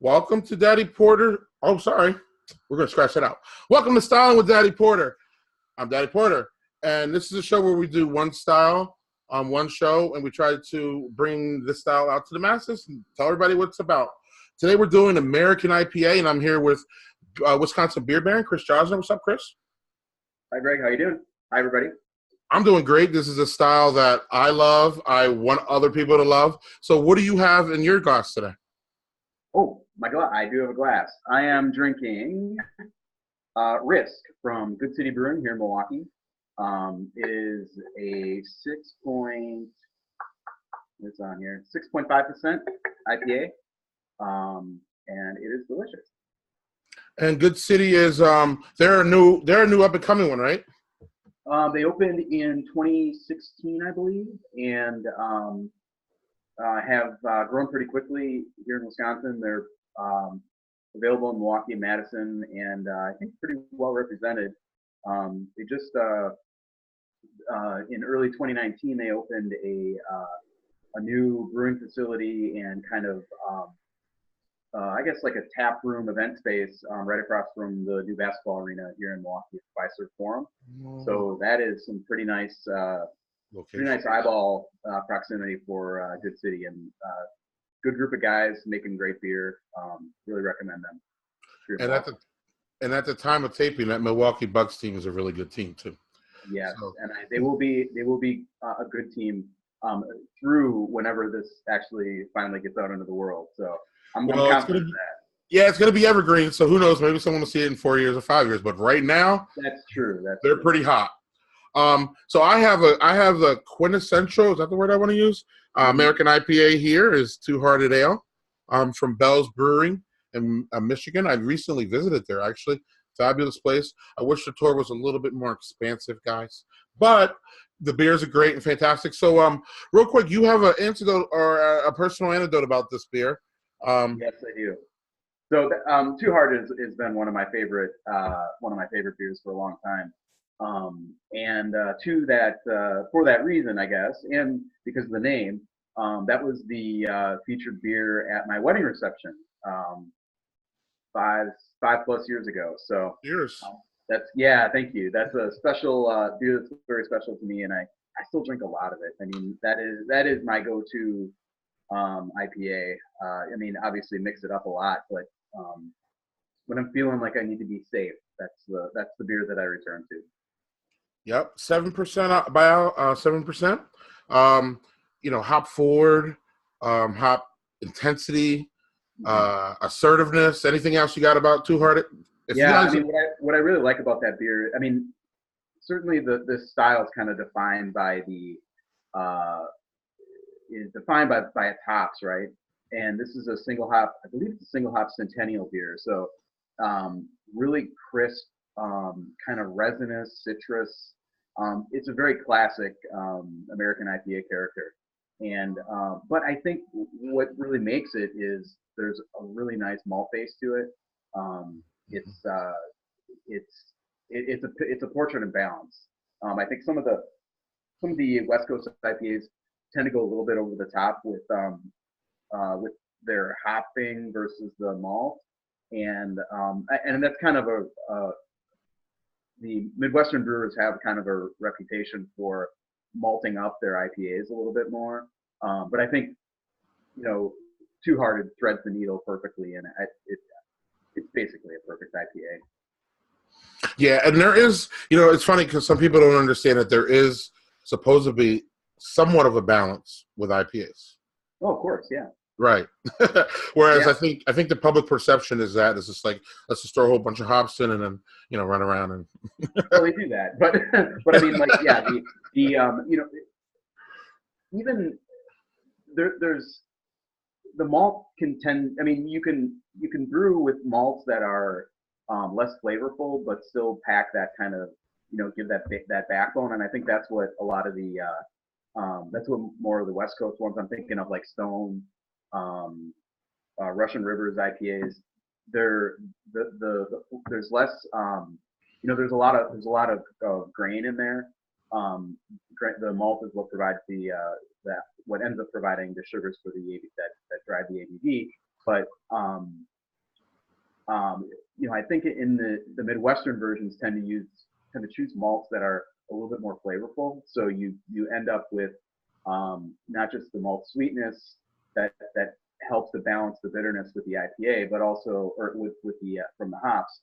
Welcome to Daddy Porter. Oh, sorry. We're going to scratch that out. Welcome to Styling with Daddy Porter. I'm Daddy Porter, and this is a show where we do one style on one show, and we try to bring this style out to the masses and tell everybody what it's about. Today we're doing American IPA, and I'm here with Wisconsin Beer Baron, Chris Drosner. What's up, Chris? Hi, Greg. How you doing? Hi, everybody. I'm doing great. This is a style that I love. I want other people to love. So what do you have in your glass today? Oh, my glass. I do have a glass. I am drinking Risk from Good City Brewing here in Milwaukee. It is a 6.5% IPA, and it is delicious. And Good City is they're a new up and coming one, right? They opened in 2016, I believe, and have grown pretty quickly here in Wisconsin. They're available in Milwaukee and Madison, and I think pretty well represented. They just in early 2019 they opened a new brewing facility and kind of I guess like a tap room event space right across from the new basketball arena here in Milwaukee, Fiserv Forum. So that is some pretty nice eyeball proximity for Good City, and good group of guys making great beer. Really recommend them. And at the time of taping, that Milwaukee Bucks team is a really good team too. Yes, so. And they will be a good team through whenever this actually finally gets out into the world. So I'm confident in that. Yeah, it's going to be evergreen. So who knows? Maybe someone will see it in 4 years or 5 years. But right now, that's true. They're pretty hot. So I have the quintessential. Is that the word I want to use? American IPA here is Two Hearted Ale from Bell's Brewing in Michigan. I recently visited there, actually. Fabulous place. I wish the tour was a little bit more expansive, guys. But the beers are great and fantastic. So real quick, you have an anecdote or a personal anecdote about this beer. Yes, I do. So Two Hearted has been one of my favorite beers for a long time. For that reason, I guess, and because of the name, that was the featured beer at my wedding reception 5+ years ago. So thank you. That's a special beer that's very special to me, and I still drink a lot of it. I mean, that is my go-to IPA. I mean, obviously mix it up a lot, but when I'm feeling like I need to be safe, that's the beer that I return to. Yep, 7% by 7%. Hop forward, hop intensity, assertiveness. Anything else you got about Two Hearted? I mean, what I really like about that beer, I mean, certainly this style is kind of defined by its hops, right? And this is a single hop. I believe it's a single hop Centennial beer. So really crisp, kind of resinous, citrus. It's a very classic American IPA character. And but I think what really makes it is there's a really nice malt base to it. It's a portrait and balance. I think some of the West Coast IPAs tend to go a little bit over the top with their hopping versus the malt, and that's kind of the Midwestern brewers have kind of a reputation for malting up their IPAs a little bit more, but I think Two Hearted threads the needle perfectly, and it's basically a perfect IPA. Yeah, and there is, it's funny because some people don't understand that there is supposed to be somewhat of a balance with IPAs. Oh, of course, yeah. Right. Whereas I think the public perception is that it's just like, let's just throw a whole bunch of hops in and then run around and. Well, they do that, but I mean, like, yeah, even there's the malt can tend. I mean, you can brew with malts that are less flavorful, but still pack that kind of give that backbone, and I think that's what a lot of the that's what more of the West Coast ones. I'm thinking of like Stone, Russian Rivers IPAs. There's less. There's a lot of grain in there. The malt is what provides what ends up providing the sugars for that drive the ABV. But I think in the Midwestern versions tend to choose malts that are a little bit more flavorful. So you end up with not just the malt sweetness that helps to balance the bitterness with the IPA, but also or with the from the hops,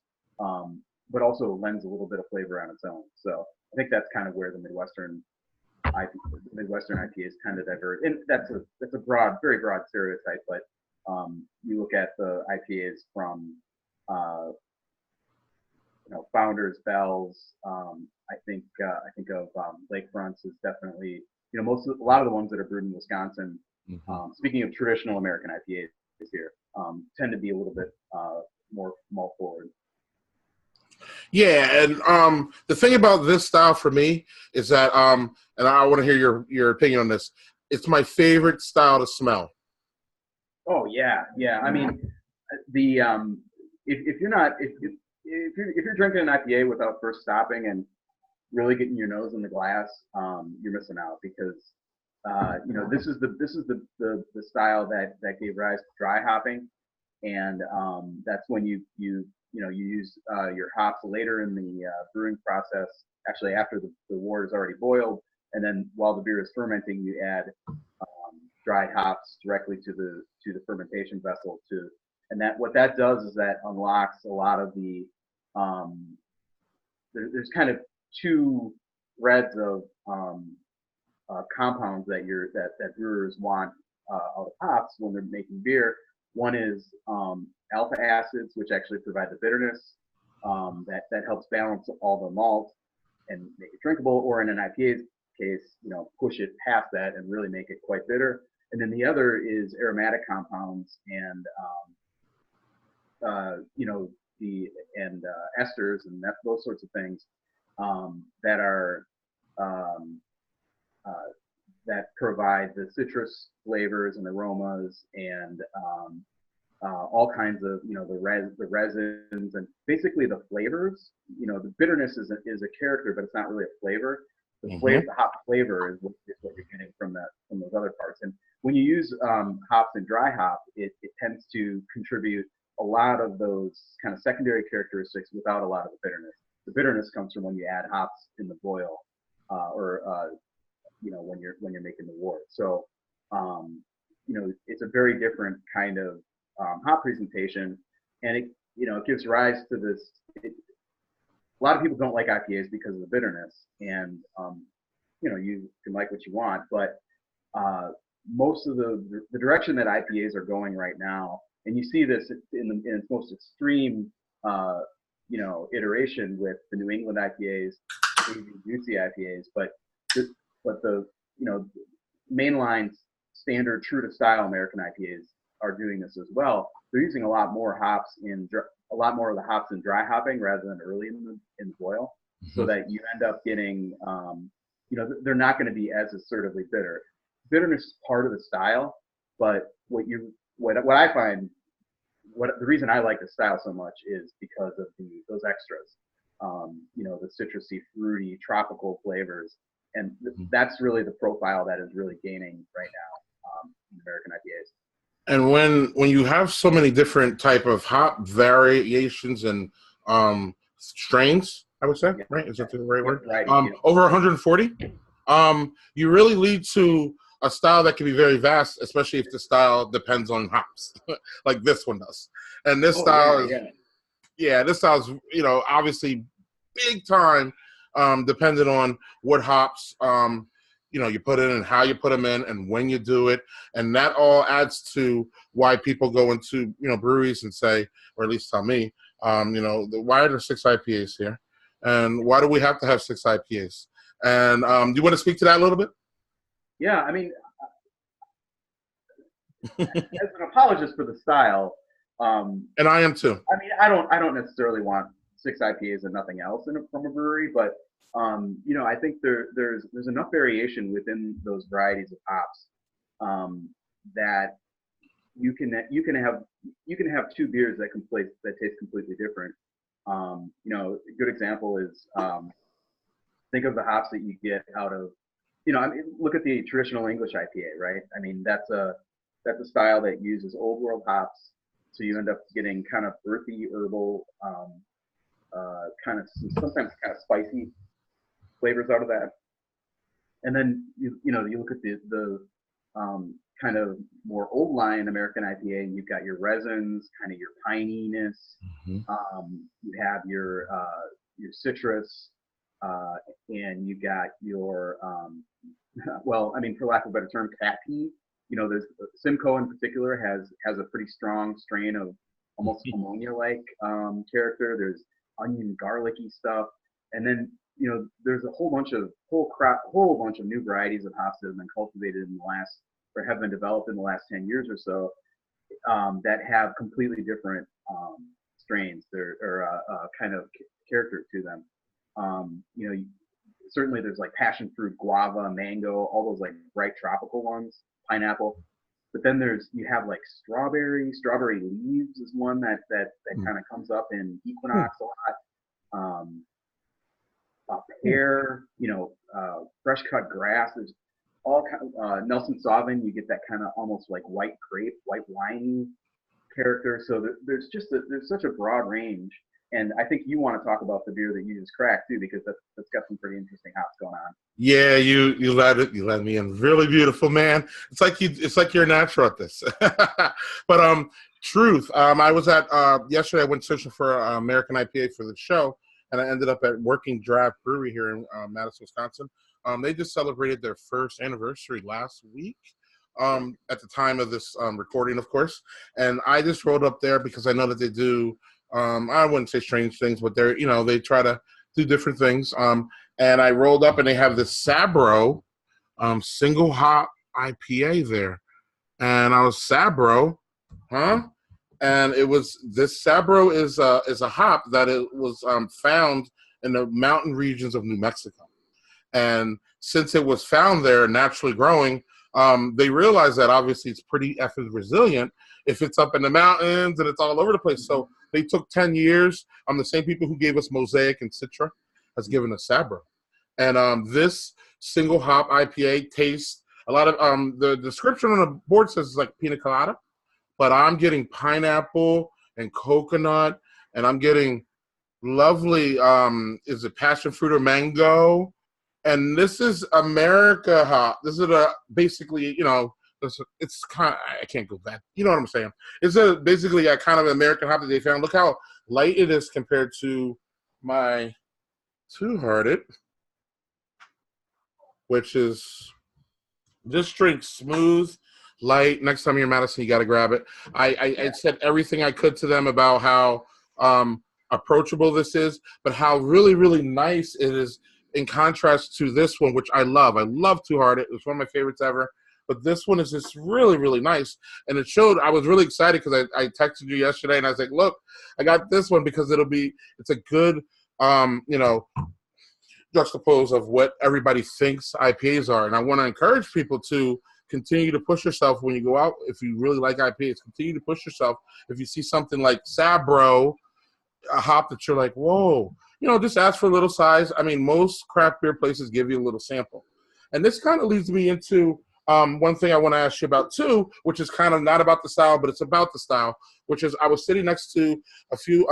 but also lends a little bit of flavor on its own. So I think that's kind of where the Midwestern IPAs tend to diverge, and that's a broad, very broad stereotype. But you look at the IPAs from Founders, Bell's. I think of Lakefronts is definitely a lot of the ones that are brewed in Wisconsin. Speaking of traditional American IPAs here, tend to be a little bit more malt forward. Yeah, and the thing about this style for me is that, and I want to hear your opinion on this. It's my favorite style to smell. Oh yeah. I mean, the if you're drinking an IPA without first stopping and really getting your nose in the glass, you're missing out because this is the style that gave rise to dry hopping, and that's when you use your hops later in the brewing process, actually after the wort is already boiled, and then while the beer is fermenting, you add dried hops directly to the fermentation vessel and what that does is that unlocks a lot of the there's kind of two threads of compounds that brewers want out of hops when they're making beer. One is alpha acids, which actually provide the bitterness that helps balance all the malt and make it drinkable, or in an IPA's case, push it past that and really make it quite bitter. And then the other is aromatic compounds and esters and those sorts of things that provide the citrus flavors and aromas and all kinds of the resins and basically the flavors. The bitterness is a character, but it's not really a flavor. The flavor, the hop flavor is what you're getting from those other parts. And when you use hops and dry hop, it tends to contribute a lot of those kind of secondary characteristics without a lot of the bitterness. The bitterness comes from when you add hops in the boil, or when you're making the wort. So it's a very different kind of hop presentation, and it gives rise to this. A lot of people don't like IPAs because of the bitterness, and you can like what you want, but most of the direction that IPAs are going right now, and you see this in its most extreme iteration with the New England IPAs, the juicy IPAs, but the mainline standard true to style American IPAs are doing this as well. They're using a lot more of the hops in dry hopping rather than early in the boil, so that you end up getting they're not going to be as assertively bitter. Bitterness is part of the style, but what I find, the reason I like the style so much is because of those extras, the citrusy, fruity, tropical flavors, and that's really the profile that is really gaining right now in American IPAs. And when you have so many different type of hop variations and strains, I would say, right? Is that the right word? Right. Over 140, you really lead to a style that can be very vast, especially if the style depends on hops, like this one does. And this style this style is, obviously big time dependent on what hops you put in and how you put them in and when you do it, and that all adds to why people go into breweries and say, or at least tell me, why are there 6 IPAs here, and why do we have to have 6 IPAs? And do you want to speak to that a little bit? Yeah, I mean, as an apologist for the style, and I am too. I mean, I don't necessarily want 6 IPAs and nothing else from a brewery, but I think there's enough variation within those varieties of hops that you can have 2 beers that taste completely different. A good example is think of the hops that you get out of look at the traditional English IPA, right? I mean, that's a style that uses old world hops So you end up getting kind of earthy, herbal, kind of sometimes kind of spicy flavors out of that. And then you look at the kind of more old line American IPA, and you've got your resins, kind of your pininess. You have your citrus, and you got your well, I mean, for lack of a better term, cappy. There's Simcoe in particular has a pretty strong strain of almost ammonia-like character. There's onion, garlicky stuff, and then there's a whole bunch of new varieties of hops that have been cultivated in the last, or have been developed in the last 10 years or so, that have completely different strains or kind of character to them. Certainly there's like passion fruit, guava, mango, all those like bright tropical ones, pineapple. But then you have like strawberry leaves is one that kind of comes up in Equinox a lot. Pear, fresh cut grass. There's all kind of Nelson Sauvin. You get that kind of almost like white grape, white winey character. So there's such a broad range. And I think you want to talk about the beer that you just cracked too, because that's got some pretty interesting hops going on. Yeah, you let me in really beautiful, man. It's like you're natural at this. But truth, I was at yesterday. I went searching for American IPA for the show, and I ended up at Working Draft Brewery here in Madison, Wisconsin. They just celebrated their first anniversary last week. At the time of this recording, of course, and I just rolled up there because I know that they do. I wouldn't say strange things, but they try to do different things. And I rolled up and they have this Sabro single hop IPA there. And I was Sabro, huh? And this Sabro is a hop that it was found in the mountain regions of New Mexico. And since it was found there naturally growing, they realized that obviously it's pretty effing resilient if it's up in the mountains and it's all over the place. So they took 10 years. The same people who gave us Mosaic and Citra has given us Sabro. And this single hop IPA tastes a lot of the description on the board says it's like pina colada, but I'm getting pineapple and coconut, and I'm getting lovely is it passion fruit or mango? And this is America hop. This is basically, it's kind of, I can't go back. You know what I'm saying? It's basically a kind of American hop that they found. Look how light it is compared to my Two Hearted, which is this drink smooth, light. Next time you're in Madison, you got to grab it. I said everything I could to them about how approachable this is, but how really, really nice it is in contrast to this one, which I love. I love Two Hearted. It's one of my favorites ever. But this one is just really, really nice. And it showed, I was really excited because I texted you yesterday and I was like, look, I got this one because it's a good, juxtapose of what everybody thinks IPAs are. And I want to encourage people to continue to push yourself when you go out. If you really like IPAs, continue to push yourself. If you see something like Sabro, a hop that you're like, whoa, just ask for a little size. I mean, most craft beer places give you a little sample. And this kind of leads me into one thing I want to ask you about too, which is kind of not about the style, but it's about the style, which is I was sitting next to a few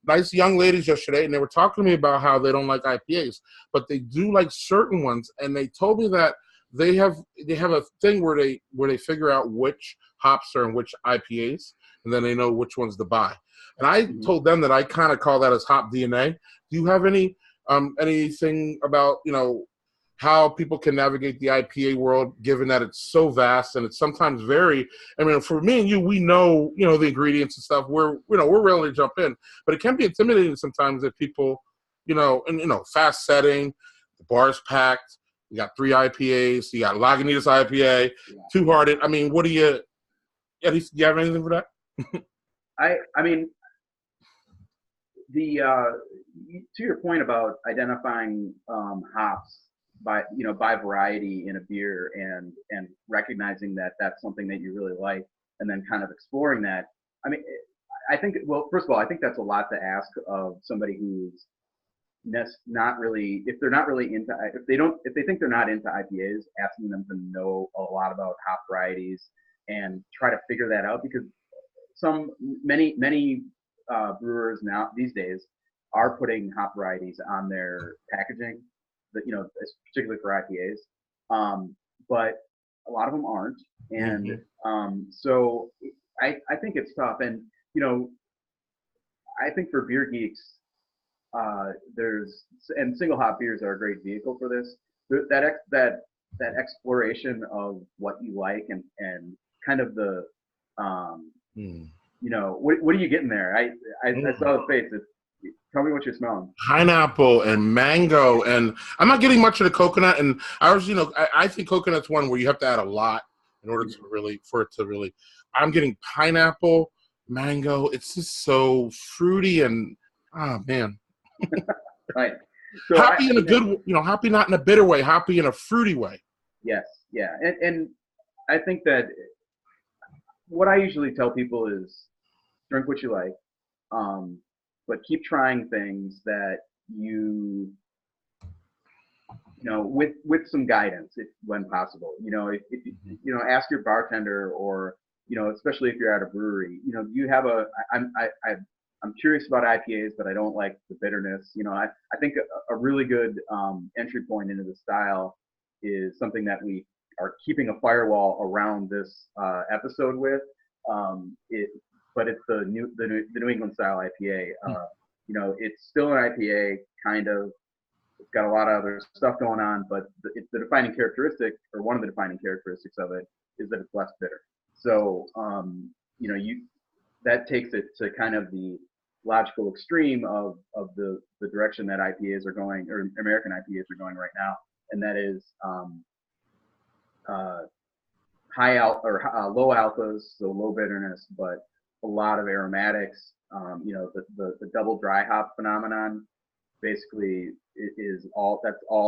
nice young ladies yesterday, and they were talking to me about how they don't like IPAs, but they do like certain ones. And they told me that they have a thing where they figure out which hops are in which IPAs, and then they know which ones to buy. And I told them that I kind of call that as hop DNA. Do you have anything about, how people can navigate the IPA world, given that it's so vast and it's sometimes for me and you, we know, the ingredients and stuff. We're willing to jump in, but it can be intimidating sometimes if people, fast setting, the bar's packed. You got 3 IPAs, you got Lagunitas IPA, Two Hearted. I mean, do you have anything for that? I mean, to your point about identifying hops by variety in a beer and recognizing that that's something that you really like, and then kind of exploring that. I mean, I think, well, first of all, I think that's a lot to ask of somebody who's not really, if they think they're not into IPAs, asking them to know a lot about hop varieties and try to figure that out, because many brewers now these days are putting hop varieties on their packaging, that particularly for IPAs, but a lot of them aren't, and so I think it's tough, and I think for beer geeks, and single hop beers are a great vehicle for this. That exploration of what you like and kind of the what are you getting there? I saw the face. Tell me what you're smelling. Pineapple and mango, and I'm not getting much of the coconut. And I think coconut's one where you have to add a lot in order for it to really. I'm getting pineapple, mango. It's just so fruity and man. Right. So happy in a good, happy not in a bitter way, happy in a fruity way. Yes, yeah, and I think that what I usually tell people is drink what you like, but keep trying things that with some guidance, when possible. If ask your bartender, or especially if you're at a brewery. Do you have I'm curious about IPAs, but I don't like the bitterness. I think a really good entry point into the style is something that we are keeping a firewall around this episode with. But it's the New England-Style IPA. It's still an IPA, kind of. It's got a lot of other stuff going on, but the defining characteristic, or one of the defining characteristics of it, is that it's less bitter. So, that takes it to kind of the logical extreme of the direction that IPAs are going, or American IPAs are going right now, and that is low alphas, so low bitterness, but a lot of aromatics. The double dry hop phenomenon basically is all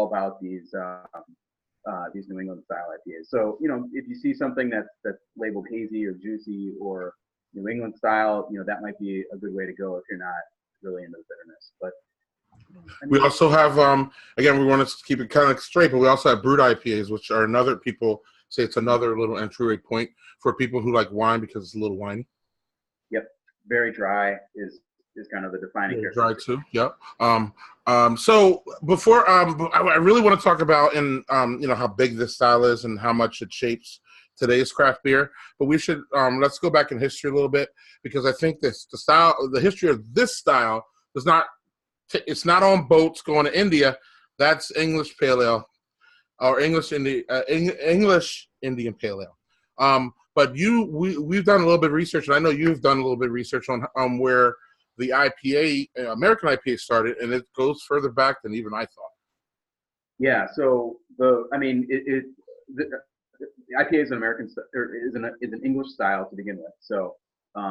about these New England style IPAs. So if you see something that's labeled hazy or juicy or New England style, that might be a good way to go if you're not really into the bitterness. But we also have again, we want to keep it kind of straight, but we also have brewed IPAs, which are people say it's another little entry point for people who like wine because it's a little winey. Yep, very dry is kind of the defining character. Dry too. Yep. So before I really want to talk about how big this style is and how much it shapes today's craft beer. But we should let's go back in history a little bit, because I think the history of this style is not. It's not on boats going to India. That's English Pale Ale, or English Indian Pale Ale. But we've done a little bit of research, and I know you've done a little bit of research on where the IPA, American IPA, started, and it goes further back than even I thought. Yeah. So the IPA is an American, or is an English style to begin with. So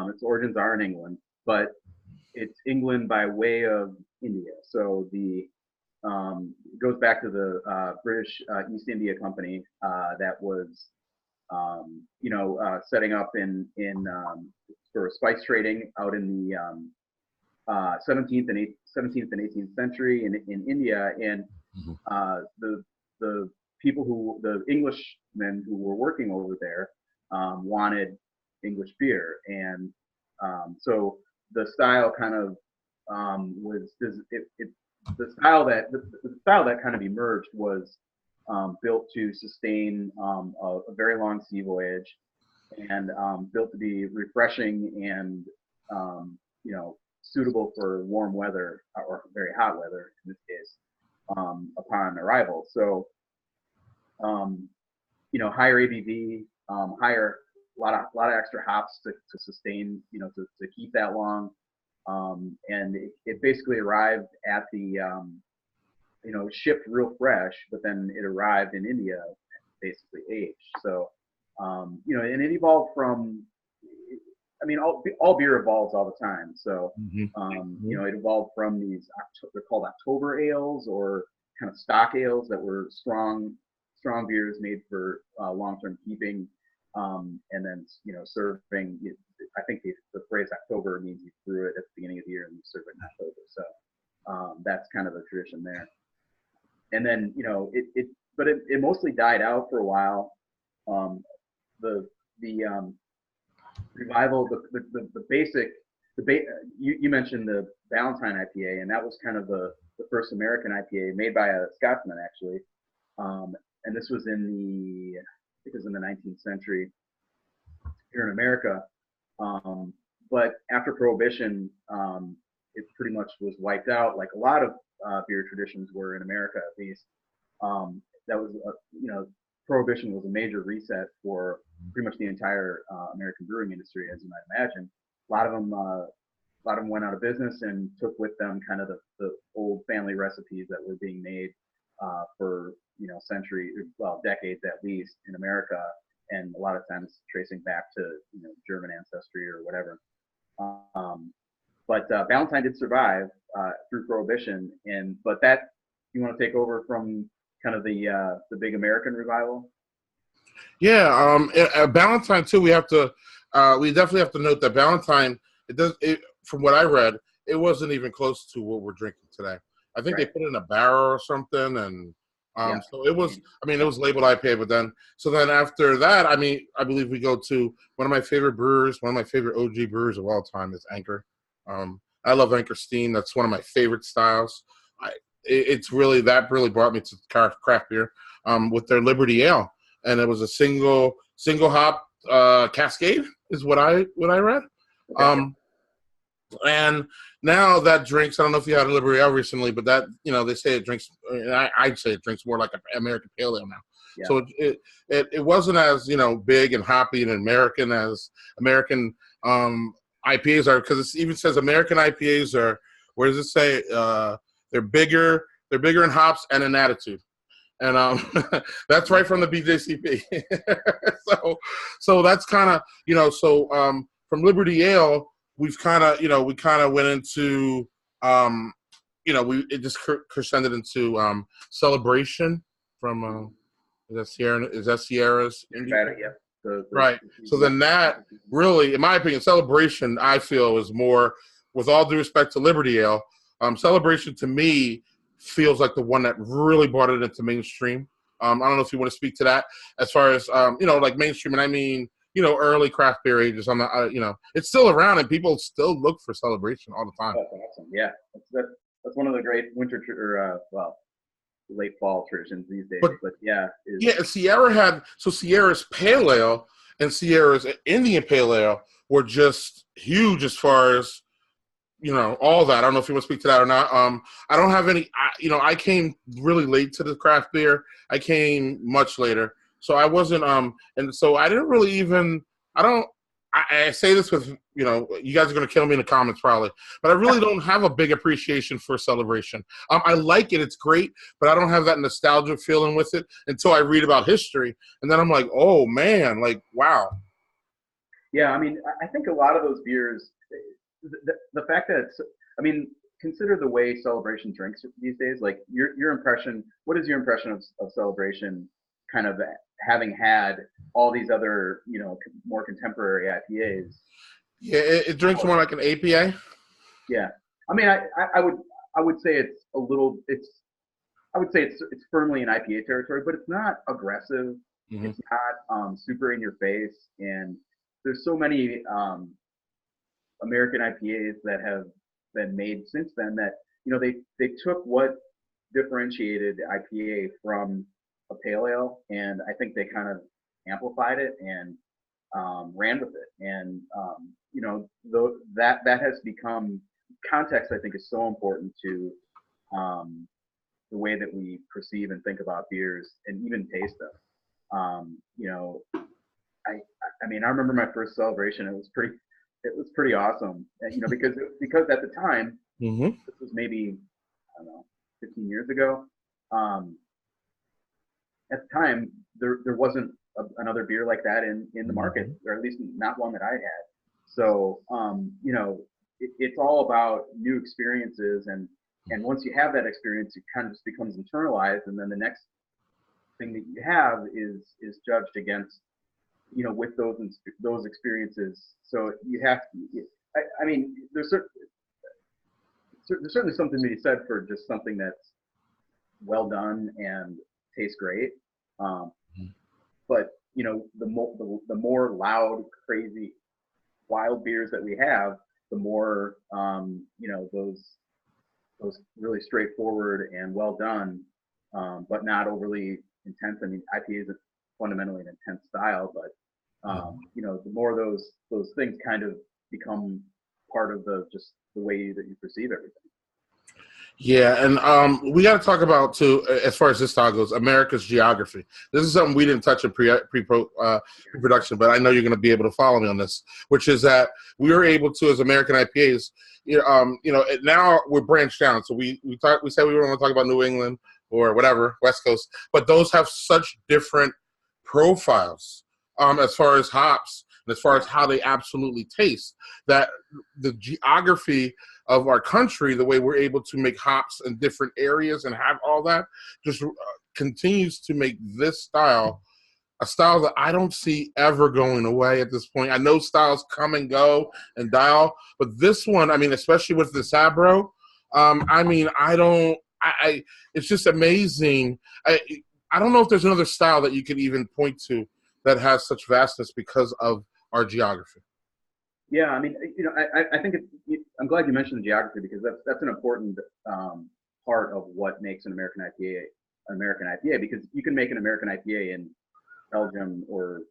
its origins are in England, but it's England by way of India. So it goes back to the British East India Company that was setting up in for spice trading out in the 17th and 18th century in India, and the people the Englishmen who were working over there wanted English beer, and so the style kind of the style that kind of emerged was built to sustain a very long sea voyage, and built to be refreshing and suitable for warm weather, or very hot weather in this case, upon arrival. So higher ABV, higher, a lot of extra hops to sustain, to keep that long. And it basically arrived at the, shipped real fresh, but then it arrived in India basically aged. So, and it evolved from, all beer evolves all the time. So, it evolved from these, they're called October ales, or kind of stock ales that were strong beers made for long-term keeping. And then, serving, I think the phrase October means you brew it at the beginning of the year and you serve it in October. So that's kind of the tradition there. And then, it mostly died out for a while. The revival, the basic, you mentioned the Valentine IPA, and that was kind of the first American IPA made by a Scotsman, actually. And this was I think it was in the 19th century here in America. But after Prohibition, it pretty much was wiped out, like a lot of beer traditions were in America, at least. That was, Prohibition was a major reset for pretty much the entire American brewing industry, as you might imagine. A lot of them went out of business and took with them kind of the old family recipes that were being made for decades at least in America, and a lot of times tracing back to German ancestry or whatever. But Valentine did survive through Prohibition, but that, you want to take over from kind of the big American revival? Yeah, Valentine too. We definitely have to note that Valentine, from what I read, it wasn't even close to what we're drinking today. I think they put it in a barrel or something, and so it was. I mean, it was labeled IPA, but then after that, I mean, I believe we go to one of my favorite brewers, one of my favorite OG brewers of all time is Anchor. I love Anchor Steam. That's one of my favorite styles. It's really brought me to craft beer with their Liberty Ale, and it was a single hop Cascade is what I read. Okay. And now that drinks, I don't know if you had a Liberty Ale recently, but that, they say it drinks, I'd say it drinks more like an American Pale Ale now. Yeah. So it wasn't as, big and hoppy and American as American IPAs are, because it even says American IPAs are, where does it say? They're bigger in hops and in attitude. And that's right from the BJCP. so that's kind of, from Liberty Ale, we've kind of, went into, it just crescended into Celebration from, is that Sierra's? Yeah. Right. So then that really, in my opinion, Celebration, I feel, is more, with all due respect to Liberty Ale, Celebration to me feels like the one that really brought it into mainstream. I don't know if you want to speak to that as far as, like mainstream, and I mean, early craft beer ages. I'm not, it's still around and people still look for Celebration all the time. That's awesome. Yeah. That's one of the great winter, late fall traditions these days. But yeah. Sierra's Pale Ale and Sierra's Indian Pale Ale were just huge as far as, all that. I don't know if you want to speak to that or not. I don't have any, I came really late to the craft beer. I came much later. So I wasn't, and so I didn't really even, I say this with, you guys are going to kill me in the comments probably, but I really don't have a big appreciation for Celebration. I like it. It's great, but I don't have that nostalgia feeling with it until I read about history. And then I'm like, oh man, like, wow. Yeah. I mean, I think a lot of those beers, the fact that consider the way Celebration drinks these days. Like your impression, what is your impression of Celebration kind of having had all these other, more contemporary IPAs? Yeah, it drinks more like an APA. Yeah. I mean, I would say it's firmly in IPA territory, but it's not aggressive. Mm-hmm. It's not super in your face. And there's so many American IPAs that have been made since then that, they took what differentiated IPA from a pale ale, and I think they kind of amplified it and ran with it. And that has become, context, I think, is so important to the way that we perceive and think about beers and even taste them. I remember my first Celebration. It was pretty awesome, and, because at the time, mm-hmm. This was maybe, I don't know, 15 years ago. At the time, there wasn't another beer like that in the market, or at least not one that I had. So, it's all about new experiences, and once you have that experience, it kind of just becomes internalized, and then the next thing that you have is judged against, with those experiences. So you have to, there's certainly something to be said for just something that's well done and tastes great. But the more loud, crazy, wild beers that we have, the more those really straightforward and well done, but not overly intense. I mean, IPA is fundamentally an intense style, but the more those things kind of become part of just the way that you perceive everything. Yeah, and we got to talk about too, as far as this style goes, America's geography. This is something we didn't touch in pre-production, but I know you're going to be able to follow me on this, which is that we were able to, as American IPAs, now we're branched down. So we said we were going to talk about New England or whatever, West Coast, but those have such different profiles as far as hops and as far as how they absolutely taste, that the geography of our country, the way we're able to make hops in different areas and have all that, just continues to make this style a style that I don't see ever going away at this point. I know styles come and go and dial, but this one, I mean, especially with the Sabro, it's just amazing. I don't know if there's another style that you could even point to that has such vastness because of our geography. Yeah, I mean, I think I'm glad you mentioned the geography, because that's an important part of what makes an American IPA, because you can make an American IPA in Belgium or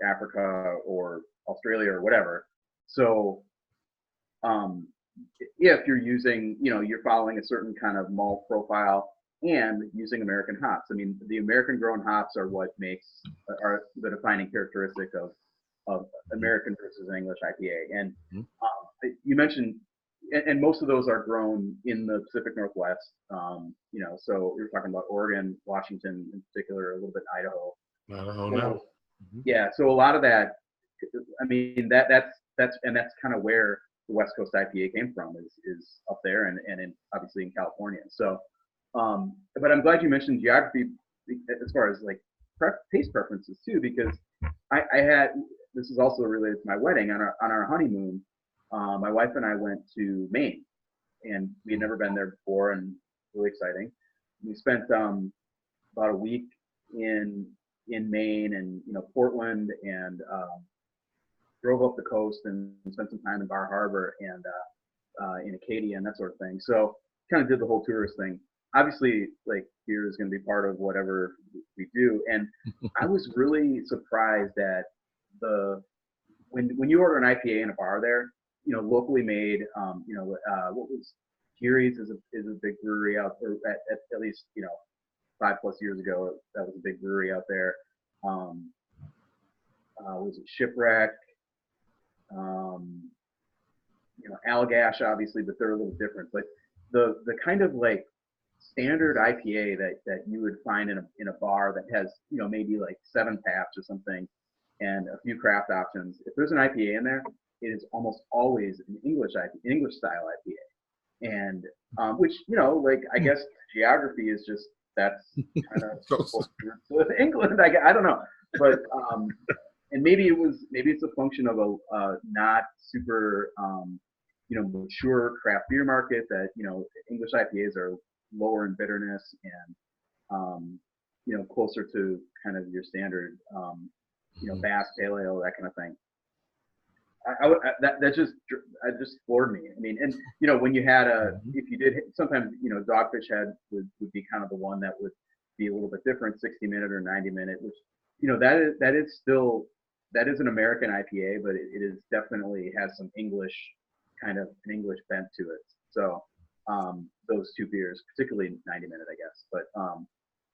Africa or Australia or whatever. So, if you're using, you're following a certain kind of malt profile and using American hops. I mean, the American grown hops are the defining characteristic of American versus English IPA. And you mentioned, and most of those are grown in the Pacific Northwest. So you're talking about Oregon, Washington in particular, a little bit in Idaho. Yeah, so a lot of that, I mean, that's kind of where the West Coast IPA came from, is up there and obviously in California. So, but I'm glad you mentioned geography as far as like taste preferences too, because I had, this is also related to my wedding. On our honeymoon, my wife and I went to Maine, and we had never been there before, and really exciting. We spent about a week in Maine and Portland, and drove up the coast and spent some time in Bar Harbor and in Acadia and that sort of thing. So kind of did the whole tourist thing. Obviously, like, beer is going to be part of whatever we do, and I was really surprised at when you order an IPA in a bar there, locally made, what was Kiri's is a big brewery out there, at least 5+ years ago. That was a big brewery out there. Was it Shipwreck? Allagash, obviously, but they're a little different. But the kind of like standard IPA that you would find in a bar that has maybe like 7 taps or something, and a few craft options. If there's an IPA in there, it is almost always an English style IPA, and which I guess geography is just, that's kind of with England. I don't know, but and maybe it's a function of a not super mature craft beer market, that English IPAs are lower in bitterness and closer to kind of your standard Bass Pale Ale, that kind of thing. That just floored me. I mean, and when you had if you did, sometimes Dogfish Head would be kind of the one that would be a little bit different, 60-minute or 90-minute, which that is an American IPA, but it is definitely has some English, kind of an English bent to it. So those two beers, particularly 90-minute, I guess. But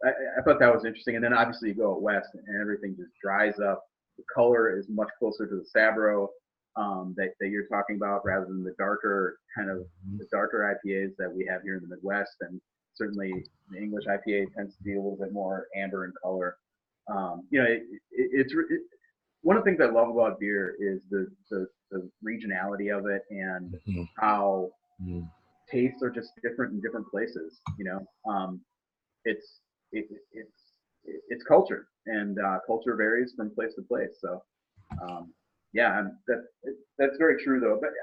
I thought that was interesting. And then obviously you go out west and everything just dries up. The color is much closer to the Sabro that you're talking about, rather than the darker IPAs that we have here in the Midwest. And certainly the English IPA tends to be a little bit more amber in color. It's one of the things I love about beer is the regionality of it, and how tastes are just different in different places. It's culture, and culture varies from place to place. So that's very true though. But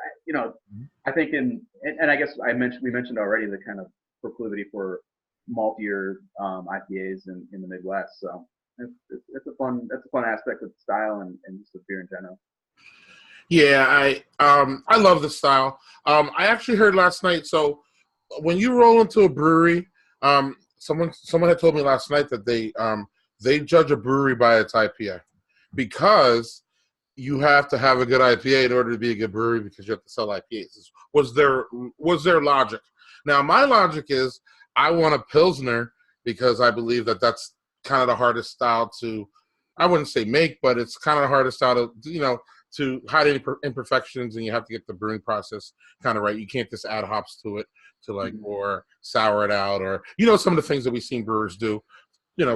I think and I guess we mentioned already the kind of proclivity for maltier IPAs in the Midwest. So it's a fun aspect of the style and just of beer in general. Yeah, I love the style. I actually heard last night. So when you roll into a brewery, someone had told me last night that they judge a brewery by its IPA because you have to have a good IPA in order to be a good brewery because you have to sell IPAs. Was their logic? Now my logic is I want a Pilsner because I believe that that's kind of the hardest style to, I wouldn't say make, but it's kind of the hardest style to hide any imperfections, and you have to get the brewing process kind of right. You can't just add hops to it to or sour it out, or some of the things that we've seen brewers do,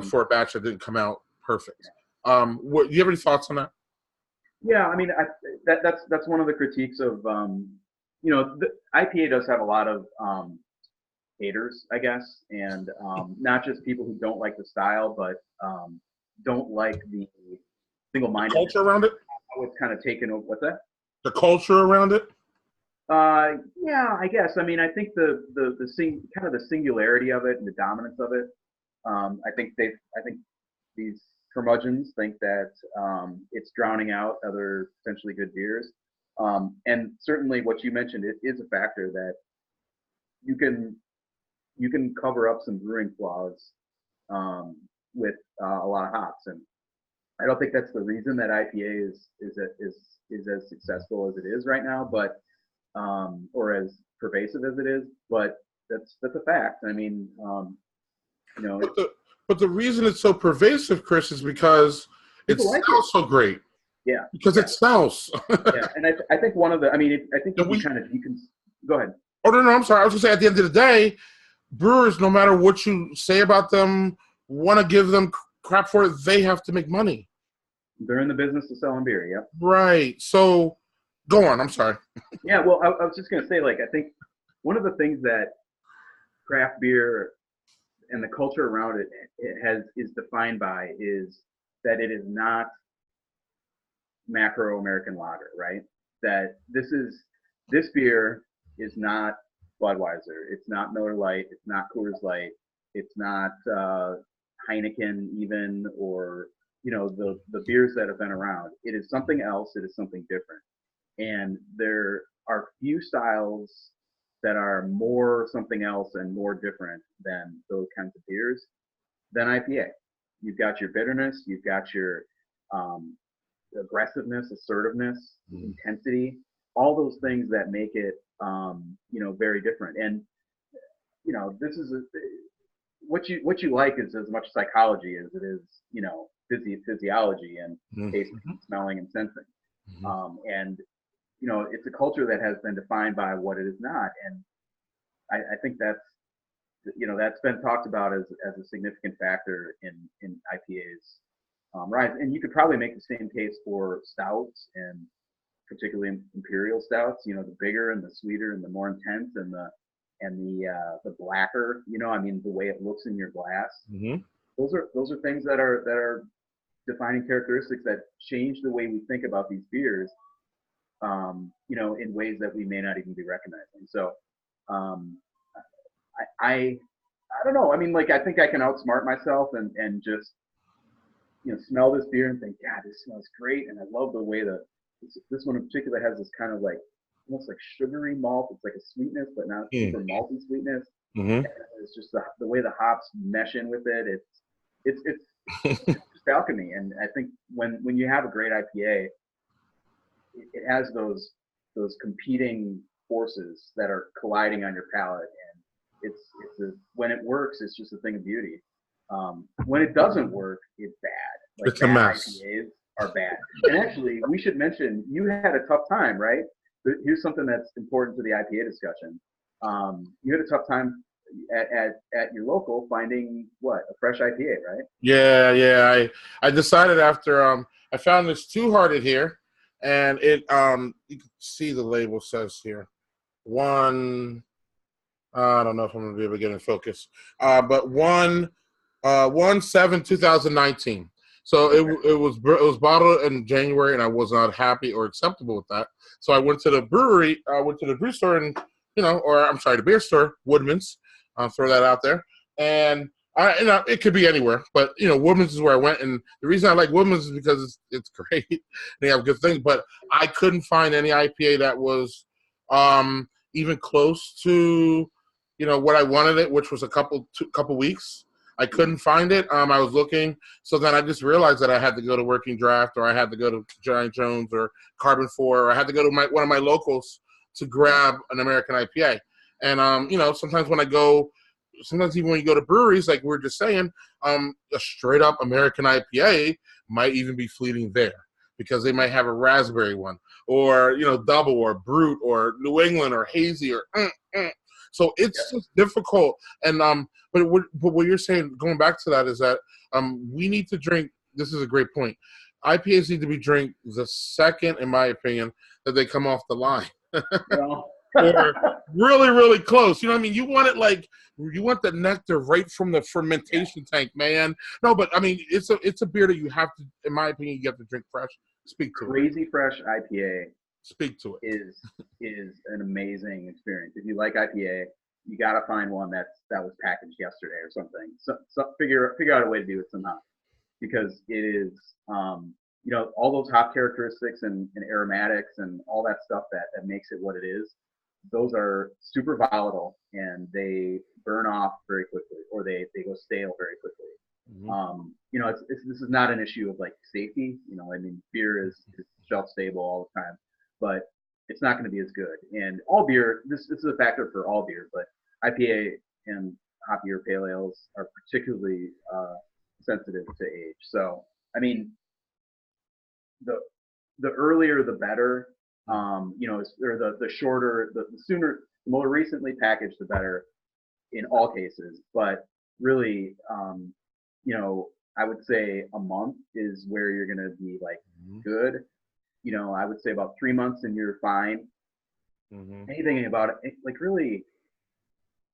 for a batch that didn't come out perfect. Do you have any thoughts on that? Yeah, I mean, that's one of the critiques of the IPA does have a lot of haters, I guess, and not just people who don't like the style, but don't like the single-minded culture around it. How it's kind of taken over. What's that? The culture around it. Yeah, I guess. I mean, I think the kind of the singularity of it and the dominance of it. I think these curmudgeons think that it's drowning out other potentially good beers. And certainly, what you mentioned, it is a factor that you can cover up some brewing flaws with a lot of hops, and I don't think that's the reason that IPA is as successful as it is right now, but or as pervasive as it is. But that's a fact. I mean, But the reason it's so pervasive, Chris, is because it smells so great. Yeah. Because it smells. Yeah, and I think one of the, I mean, I think you can go ahead. Oh, no, I'm sorry. I was going to say, at the end of the day, brewers, no matter what you say about them, want to give them crap for it, they have to make money. They're in the business of selling beer, yeah. Right. So, go on. I'm sorry. Yeah, well, I was just going to say, I think one of the things that craft beer and the culture around it is defined by is that it is not macro American lager, right? That this beer is not Budweiser, it's not Miller Lite, it's not Coors Light, it's not Heineken even, or the beers that have been around. It is something else. It is something different, and there are few styles that are more something else and more different than those kinds of beers than IPA. You've got your bitterness, you've got your aggressiveness, assertiveness, intensity, all those things that make it, very different. And this is what you like is as much psychology as it is, physiology and tasting, smelling, and sensing. And it's a culture that has been defined by what it is not, and I think that's been talked about as a significant factor in IPA's rise. And you could probably make the same case for stouts, and particularly imperial stouts. The bigger and the sweeter and the more intense and the blacker. I mean, the way it looks in your glass. Those are things that are defining characteristics that change the way we think about these beers. In ways that we may not even be recognizing. So, I don't know. I mean, I think I can outsmart myself and just, smell this beer and think, God, this smells great. And I love the way this one in particular has this kind of almost like sugary malt. It's like a sweetness, but not super malty sweetness. It's just the way the hops mesh in with it. It's just alchemy. And I think when you have a great IPA, it has those competing forces that are colliding on your palate, and when it works, it's just a thing of beauty. When it doesn't work, it's bad. It's a mess. IPAs are bad. And actually, we should mention you had a tough time, right? Here's something that's important to the IPA discussion. You had a tough time at your local finding a fresh IPA, right? Yeah. I decided after I found this Two Hearted here. And it, you can see the label says here, I don't know if I'm going to be able to get in focus, but 1/7/2019. So it was bottled in January, and I was not happy or acceptable with that. So I went to the brewery, the brew store, and the beer store, Woodman's. I'll throw that out there, and It could be anywhere, but Woodman's is where I went, and the reason I like Woodman's is because it's great. They have good things, but I couldn't find any IPA that was even close to what I wanted it, which was a couple weeks. I couldn't find it. I was looking, so then I just realized that I had to go to Working Draft, or I had to go to Giant Jones or Carbon 4, or I had to go to one of my locals to grab an American IPA. And sometimes when I go. Sometimes even when you go to breweries, like we were just saying, a straight up American IPA might even be fleeting there because they might have a raspberry one, or double, or brute, or New England, or hazy, or so it's just difficult. And but what you're saying, going back to that, is that we need to drink. This is a great point. IPAs need to be drank the second, in my opinion, that they come off the line. Or really, really close. You know what I mean? You want it like you want the nectar right from the fermentation tank, man. No, but I mean it's a beer that you have to, in my opinion, you have to drink fresh. Speak to it. Crazy Fresh IPA. Speak to it. Is an amazing experience. If you like IPA, you gotta find one that was packaged yesterday or something. So figure out a way to do it somehow, because it is all those hop characteristics and aromatics and all that stuff that makes it what it is. Those are super volatile, and they burn off very quickly, or they go stale very quickly. Mm-hmm. This is not an issue of like safety. I mean, beer is shelf stable all the time, but it's not going to be as good. And all beer, this is a factor for all beer, but IPA and hoppier pale ales are particularly sensitive to age. So, I mean, the earlier the better. Or the shorter, the sooner, the more recently packaged, the better in all cases. But really, I would say a month is where you're going to be like good. I would say about 3 months and you're fine. Mm-hmm. Anything about it, like really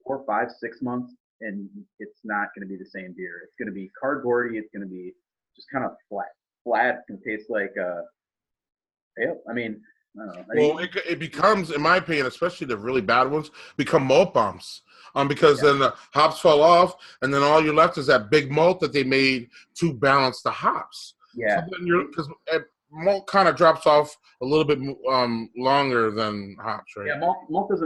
4, 5, 6 months, and it's not going to be the same beer. It's going to be cardboardy. It's going to be just kind of flat. It's going to taste like I mean, well, it becomes, in my opinion, especially the really bad ones, become malt bombs. Because then the hops fall off, and then all you're left is that big malt that they made to balance the hops. Yeah. So because malt kind of drops off a little bit longer than hops, right? Yeah, malt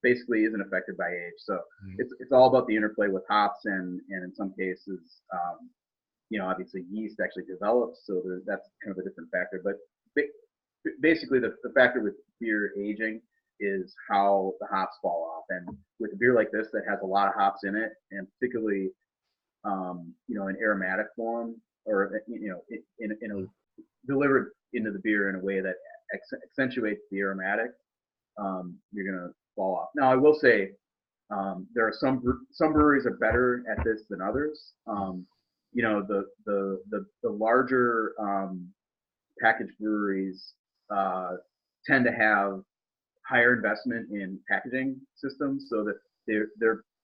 basically isn't affected by age. So it's all about the interplay with hops, and in some cases, obviously yeast actually develops, so that's kind of a different factor. But basically, the factor with beer aging is how the hops fall off. And with a beer like this that has a lot of hops in it, and particularly, in aromatic form, or delivered into the beer in a way that accentuates the aromatic, you're gonna fall off. Now, I will say, there are some breweries are better at this than others. The larger packaged breweries tend to have higher investment in packaging systems, so that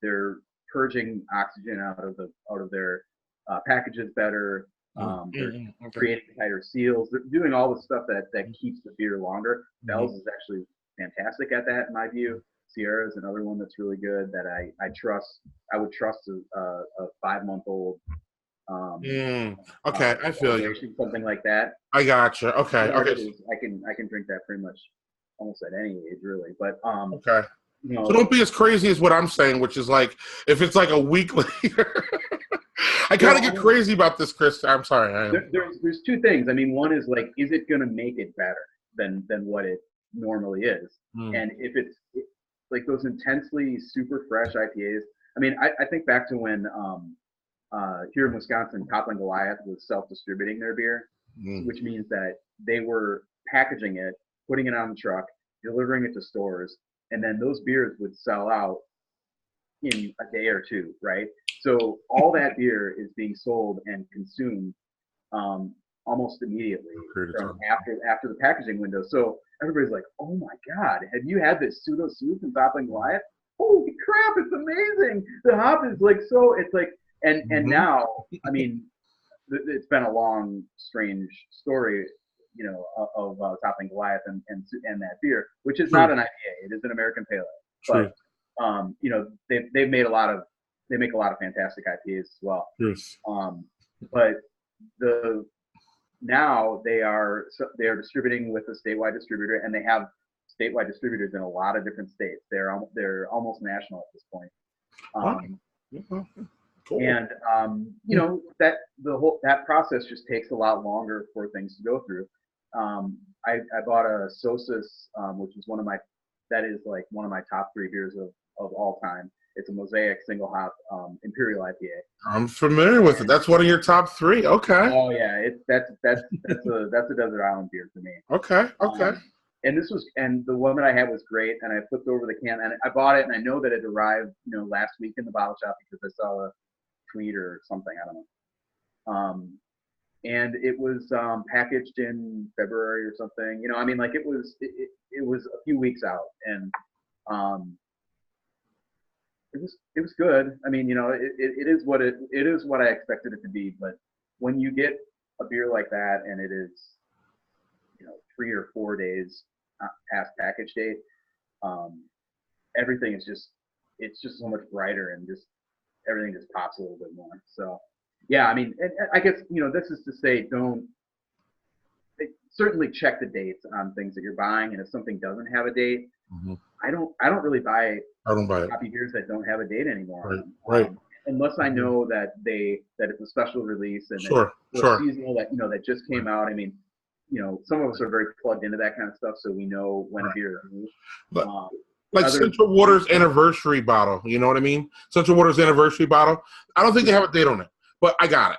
they're purging oxygen out of their packages better. They're creating tighter seals. They're doing all the stuff that keeps the beer longer. Bell's is actually fantastic at that, in my view. Sierra is another one that's really good that I trust. I would trust a 5-month-old. Okay, I feel you. Something like that. I gotcha. Okay. I can drink that pretty much almost at any age, really. But okay. So don't be as crazy as what I'm saying, which is like if it's like a week later. I kind of get crazy about this, Chris. I'm sorry. There's two things. I mean, one is like, is it going to make it better than what it normally is? And if it's like those intensely super fresh IPAs. I mean, I think back to when here in Wisconsin, Toppling Goliath was self-distributing their beer, which means that they were packaging it, putting it on the truck, delivering it to stores, and then those beers would sell out in a day or two, right? So all that beer is being sold and consumed almost immediately from after the packaging window. So everybody's like, "Oh my God, have you had this pseudo soup from Toppling Goliath? Holy crap, it's amazing! The hop is like so. It's like." And now, I mean, it's been a long, strange story, of Toppling Goliath and that beer, which is not an IPA. It is an American Pale Ale. But they've made a lot of they make a lot of fantastic IPAs as well. Yes. But now they are distributing with a statewide distributor, and they have statewide distributors in a lot of different states. They're almost national at this point. Cool. And you know, that process just takes a lot longer for things to go through. I bought a Sosis, which is one of my top 3 beers of all time. It's a Mosaic single hop Imperial IPA. I'm familiar with it. That's one of your top 3. Okay. Oh yeah, that's a desert island beer for me. Okay. And the one that I had was great, and I flipped over the can, and I bought it, and I know that it arrived, you know, last week in the bottle shop because I saw a tweet or something, I don't know. And it was packaged in February or something, you know. I mean, like it was a few weeks out, and it was good. I mean, you know, it is what I expected it to be. But when you get a beer like that, and it is, you know, 3 or 4 days past package date, everything is just so much brighter, and just everything just pops a little bit more. So yeah, I mean, I guess, you know, this is to say, certainly check the dates on things that you're buying, and if something doesn't have a date, I don't really buy hoppy beers that don't have a date anymore. Right. Unless I know that it's a special release and sure. seasonal, that, you know, that just came out. I mean, you know, some of us are very plugged into that kind of stuff, so we know when a beer is. Like Central Water's anniversary bottle, you know what I mean? Central Water's anniversary bottle. I don't think they have a date on it, but I got it.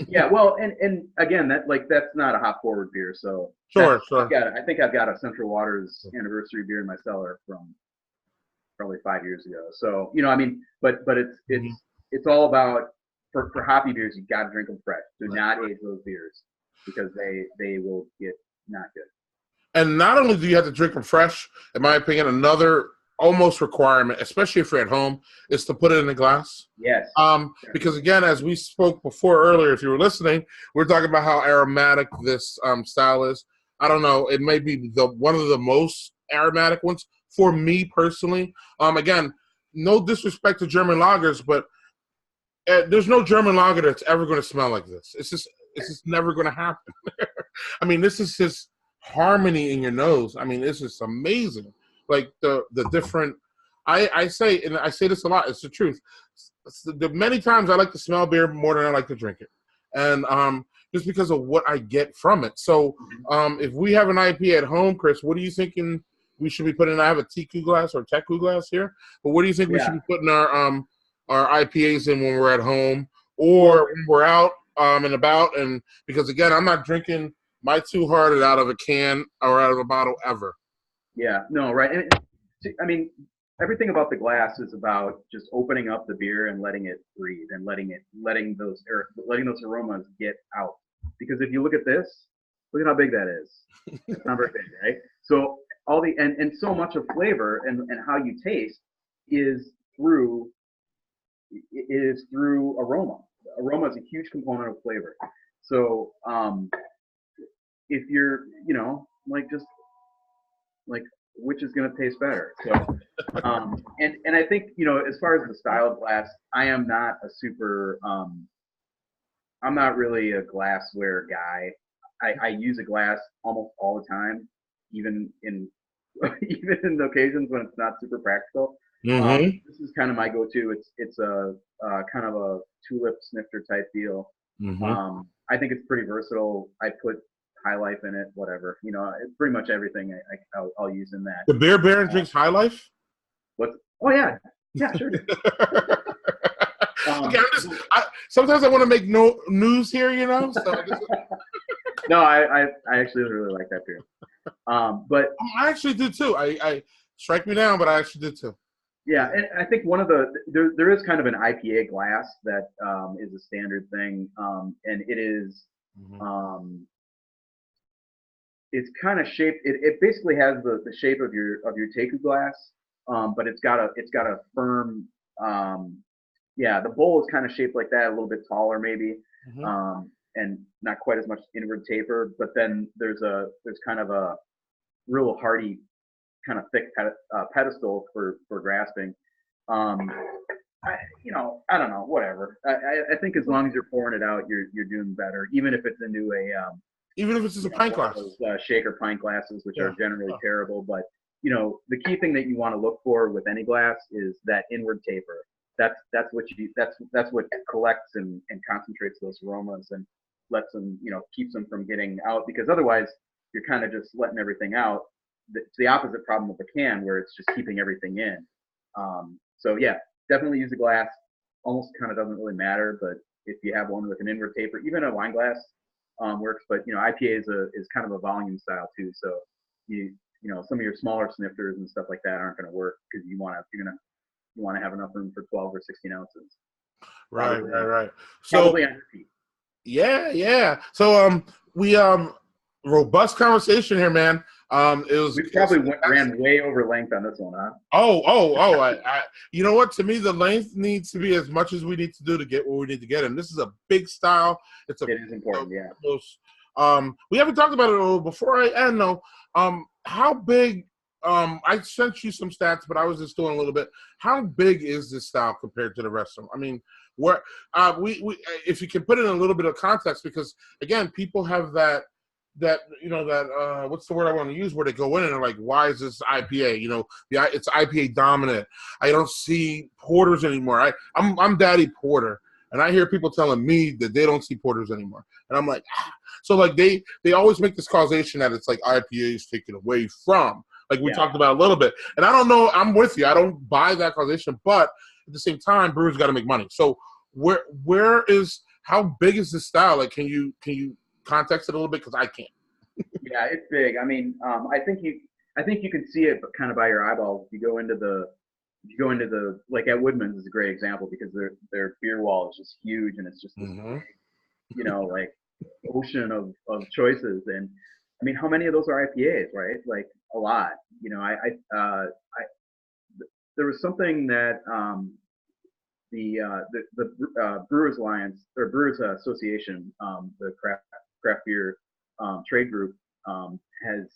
Yeah, well, and again, that's not a hop forward beer, so sure. I think I've got a Central Waters anniversary beer in my cellar from probably 5 years ago. So, you know, I mean, but it's all about, for hoppy beers, you got to drink them fresh. Do not age those beers, because they will get not good. And not only do you have to drink them fresh, in my opinion, another almost requirement, especially if you're at home, is to put it in a glass. Yes. Because again, as we spoke before earlier, if you were listening, we're talking about how aromatic this style is. I don't know, it may be one of the most aromatic ones for me personally. Again, no disrespect to German lagers, but there's no German lager that's ever going to smell like this. It's just never going to happen. I mean, this is just harmony in your nose. I mean, it's just amazing. Like the different, I say this a lot, it's the truth. The many times I like to smell beer more than I like to drink it. And just because of what I get from it. So if we have an IPA at home, Chris, what are you thinking we should be putting? I have a TQ glass or Teku glass here, but what do you think we should be putting our IPAs in when we're at home or when we're out and about? And because again, I'm not drinking my Two Hearted out of a can or out of a bottle ever. Yeah, no, right. And I mean, everything about the glass is about just opening up the beer and letting it breathe, and letting those aromas get out. Because if you look at this, look at how big that is. It's not very big, right? So all the and so much of flavor and how you taste is through aroma. Aroma is a huge component of flavor. So if you're, you know, like which is going to taste better. So and I think, you know, as far as the style of glass, I am not a super I'm not really a glassware guy. I use a glass almost all the time, even in the occasions when it's not super practical. This is kind of my go-to. It's a kind of a tulip snifter type deal. I think it's pretty versatile. I put High Life in it, whatever. You know, it's pretty much everything I'll use in that. The Beer Baron drinks High Life? What? Oh yeah, sure. Okay, sometimes I want to make no news here, you know. So no, I actually really like that beer. But I actually did too. I strike me down, but I actually did too. Yeah, and I think one of there is kind of an IPA glass that is a standard thing, and it is it's kind of shaped. It basically has the shape of your Teku glass, but it's got a firm. The bowl is kind of shaped like that, a little bit taller maybe, and not quite as much inward taper. But then there's kind of a real hearty, kind of thick pedestal for grasping. I don't know, whatever. I think as long as you're pouring it out, you're doing better, even if it's into Even if it's just a pint one of glass. those shaker pint glasses, which Yeah. are generally terrible. But the key thing that you want to look for with any glass is that inward taper. That's what collects and concentrates those aromas and lets them, keeps them from getting out, because otherwise you're kind of just letting everything out. It's the opposite problem with the can, where it's just keeping everything in. So yeah, definitely use a glass. Almost kind of doesn't really matter, but if you have one with an inward taper, even a wine glass works. But IPA is kind of a volume style too, so some of your smaller snifters and stuff like that aren't going to work, because you want to have enough room for 12 or 16 ounces. Right. So probably on repeat. Yeah. So we robust conversation here, man. We probably ran way over length on this one, huh? I you know what? To me, the length needs to be as much as we need to do to get what we need to get. And this is a big style. It is important, yeah. We haven't talked about it before I end though. How big? I sent you some stats, but I was just doing a little bit. How big is this style compared to the rest of them? I mean, where we if you can put it in a little bit of context, because again, people have that what's the word I want to use, where they go in and they're like, why is this IPA? It's IPA dominant. I don't see porters anymore. I'm daddy porter, and I hear people telling me that they don't see porters anymore, and I'm like, so like they always make this causation that it's like IPA is taken away from. Like we talked about a little bit. And I don't know, I'm with you. I don't buy that causation, but at the same time, brewers got to make money. So how big is this style? Like, can you context it a little bit? Because I can't. Yeah, it's big. I mean, I think you can see it, but kind of by your eyeballs. If you go into the like at Woodman's is a great example, because their beer wall is just huge, and it's just this big, like ocean of choices. And I mean, how many of those are IPAs, right? Like a lot. There was something that the Brewers Alliance, or Brewers Association, the craft beer trade group, has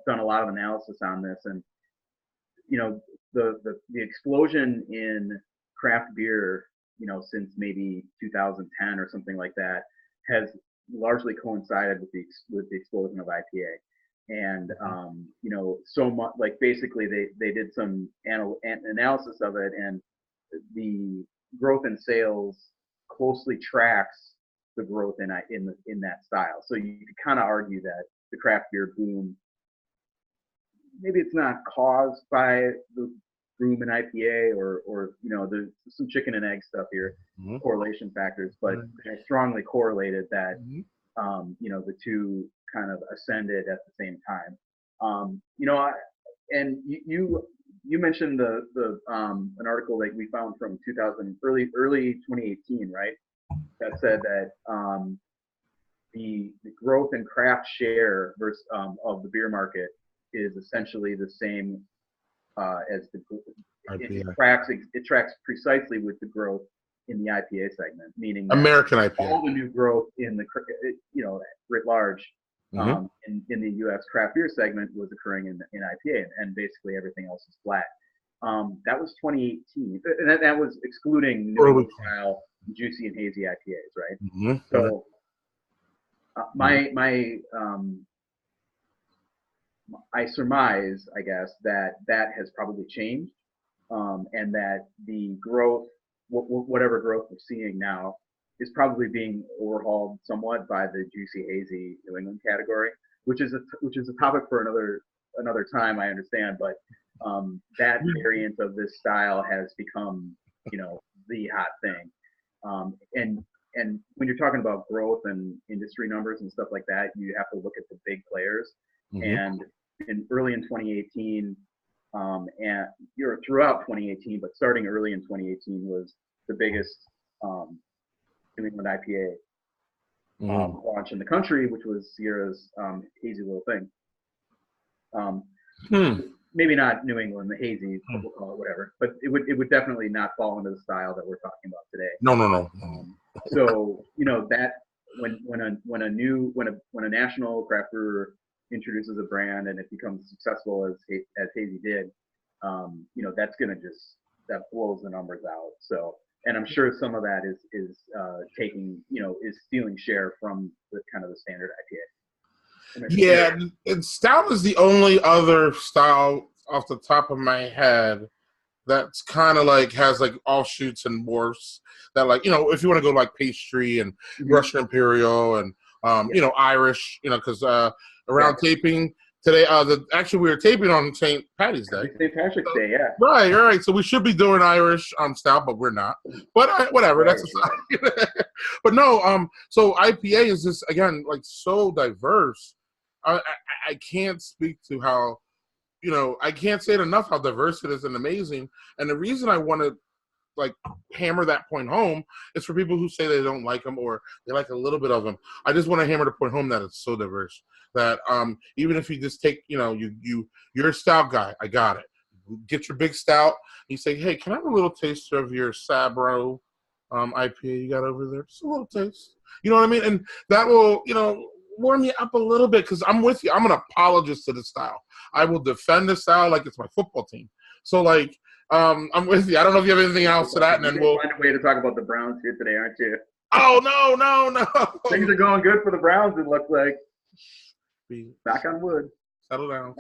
done a lot of analysis on this, and the explosion in craft beer, since maybe 2010 or something like that, has largely coincided with the explosion of IPA. And so much, like, basically they did some analysis of it, and the growth in sales closely tracks the growth in that style. So you could kind of argue that the craft beer boom, maybe it's not caused by the boom in IPA, or there's some chicken and egg stuff here, correlation factors, but they're strongly correlated that the two kind of ascended at the same time. And you mentioned the an article that we found from early 2018, right? That said that the growth in craft share versus of the beer market is essentially the same as it tracks precisely with the growth in the IPA segment, meaning American IPA. All the new growth in the writ large in the U.S. craft beer segment was occurring in IPA, and basically everything else is flat. That was 2018, and that was excluding New England style juicy and hazy IPAs, right? So I surmise, I guess, that has probably changed, and that the growth, whatever growth we're seeing now, is probably being overhauled somewhat by the juicy hazy New England category, which is a topic for another time, I understand, but that variant of this style has become the hot thing. And when you're talking about growth and industry numbers and stuff like that, you have to look at the big players. And early in 2018, and throughout 2018, but starting early in 2018 was the biggest New England IPA launch in the country, which was Sierra's hazy little thing. Maybe not New England, the hazy, we'll call it whatever, but it would definitely not fall into the style that we're talking about today. No. So that when a national craft brewer introduces a brand and it becomes successful as Hazy did, that's gonna just that blows the numbers out. So, and I'm sure some of that is taking, is stealing share from the kind of the standard IPA. Yeah, and stout is the only other style off the top of my head that's kind of like has like offshoots and morphs that, like, if you want to go like pastry and Russian Imperial and Irish, because around taping today, actually we were taping on St. Patty's Day. St. Patrick's Day, yeah. Right. So we should be doing Irish stout, but we're not. But whatever, that's aside. But no, so IPA is just, again, like, so diverse. I can't speak to how, I can't say it enough how diverse it is and amazing. And the reason I want to, like, hammer that point home is for people who say they don't like them or they like a little bit of them. I just want to hammer the point home that it's so diverse that even if you just take, you're a stout guy, I got it. Get your big stout. You say, hey, can I have a little taste of your Sabro IPA you got over there? Just a little taste. You know what I mean? And that will, warm you up a little bit, because I'm with you. I'm an apologist to the style. I will defend the style like it's my football team. So, like, I'm with you. I don't know if you have anything else to that, and then we'll find a way to talk about the Browns here today, aren't you? Oh, no. Things are going good for the Browns, it looks like. Back on wood. Settle down.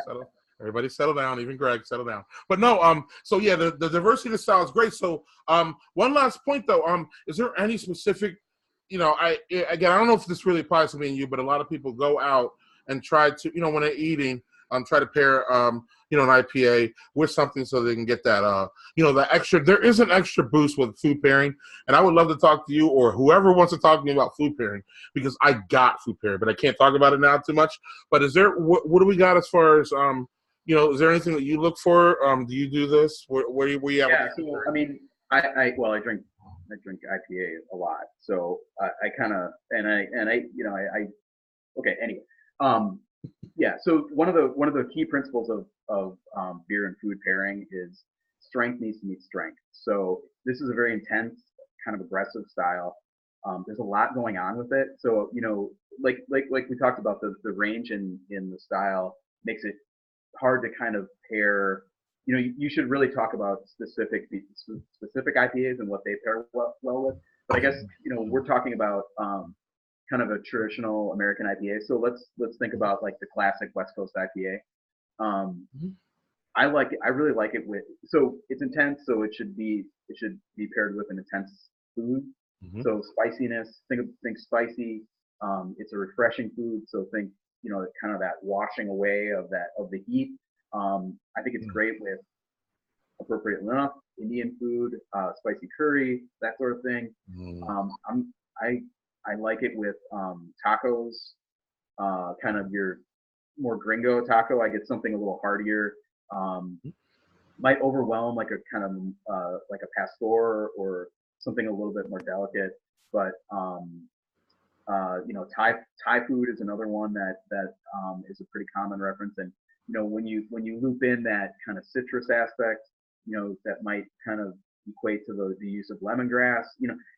Everybody settle down. Even Greg, settle down. But no, so yeah, the diversity of the style is great. So one last point though, is there any specific, I don't know if this really applies to me and you, but a lot of people go out and try to, when they're eating, try to pair, an IPA with something so they can get that, the extra. There is an extra boost with food pairing, and I would love to talk to you or whoever wants to talk to me about food pairing, because I got food pairing, but I can't talk about it now too much. But is there what do we got as far as is there anything that you look for? Do you do this? Where you at? Yeah, so, I mean, I drink IPA a lot, so I kind of okay. Anyway, yeah. So one of the key principles of beer and food pairing is strength needs to meet strength. So this is a very intense, kind of aggressive style. There's a lot going on with it. So like we talked about, the range in the style makes it hard to kind of pair. You should really talk about specific IPAs and what they pair well with. But I guess we're talking about kind of a traditional American IPA. So let's think about like the classic West Coast IPA. I really like it with. So it's intense. So it should be paired with an intense food. So spiciness. Think spicy. It's a refreshing food. So think kind of that washing away of the heat. I think it's great with appropriate enough Indian food, spicy curry, that sort of thing. I like it with tacos, kind of your more gringo taco. I get something a little heartier. Might overwhelm like a kind of like a pastor or something a little bit more delicate. But Thai food is another one that is a pretty common reference. And when you loop in that kind of citrus aspect, that might kind of equate to the use of lemongrass.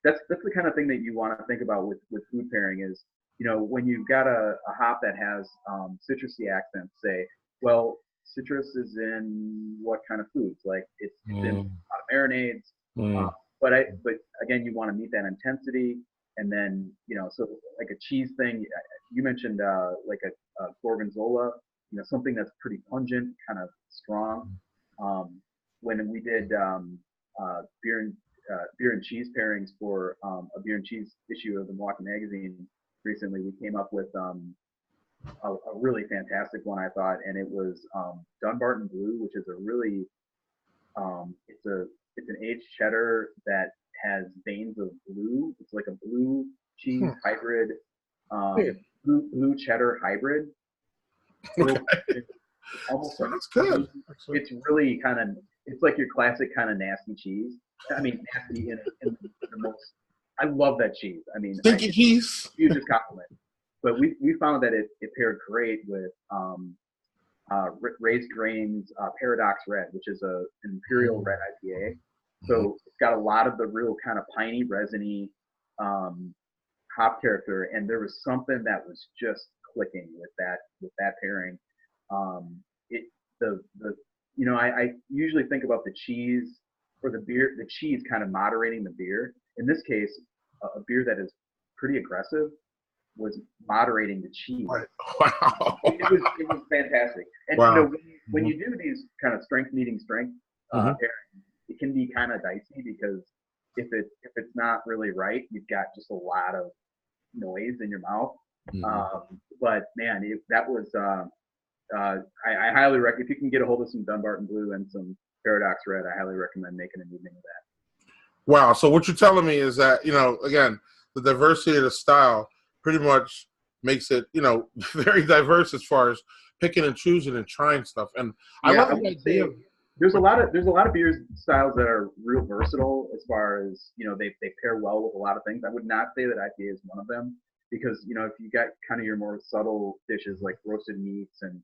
That's the kind of thing that you want to think about with food pairing is, when you've got a hop that has citrusy accents, say, well, citrus is in what kind of foods? Like it's in a lot of marinades. But again, you want to meet that intensity. And then, so like a cheese thing, you mentioned like a gorgonzola, something that's pretty pungent, kind of strong. When we did beer and cheese pairings for a beer and cheese issue of the Milwaukee Magazine recently, we came up with a really fantastic one, I thought, and it was Dunbarton Blue, which is a really it's an aged cheddar that has veins of blue. It's like a blue cheese hybrid, blue cheddar hybrid. Okay. Almost That's good. It's really kind of, it's like your classic kind of nasty cheese. I mean, nasty in the most. I love that cheese. I mean, stinky cheese. You just compliment. But we found that it paired great with Raised Grains Paradox Red, which is an imperial red IPA. So it's got a lot of the real kind of piney, resiny hop character, and there was something that was just clicking with that pairing. I usually think about the cheese or the cheese kind of moderating the beer. In this case, a beer that is pretty aggressive was moderating the cheese. Right. Wow. It was fantastic. And Wow. you know, when you do these kind of strength meeting strength Mhm. pairings, it can be kind of dicey because if it's not really right, you've got just a lot of noise in your mouth. But man, that was I highly recommend, if you can get a hold of some Dunbarton Blue and some Paradox Red, I highly recommend making an evening of that. Wow. So what you're telling me is that, you know, again, the diversity of the style pretty much makes it, you know, very diverse as far as picking and choosing and trying stuff. And I Yeah, love I the would idea. say there's a lot of beer styles that are real versatile as far as, you know, they pair well with a lot of things. I would not say that IPA is one of them because, you know, if you got kind of your more subtle dishes like roasted meats and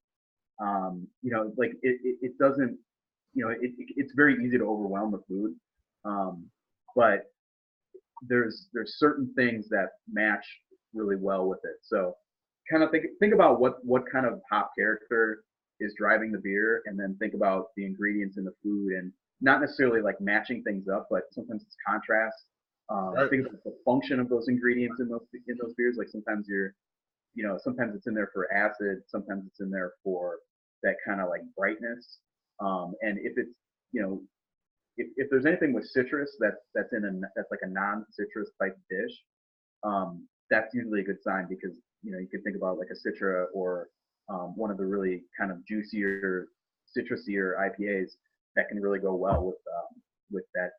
you know, like it doesn't, you know, it's very easy to overwhelm the food. But there's certain things that match really well with it. So kind of think about what kind of hop character is driving the beer, and then think about the ingredients in the food, and not necessarily like matching things up, but sometimes it's contrast. Right. Think about the function of those ingredients in those beers. Like sometimes sometimes it's in there for acid, sometimes it's in there for that kind of like brightness. And if it's, you know, if there's anything with citrus that's like a non-citrus type dish, that's usually a good sign because, you know, you could think about like a Citra or one of the really kind of juicier, citrusier IPAs that can really go well with that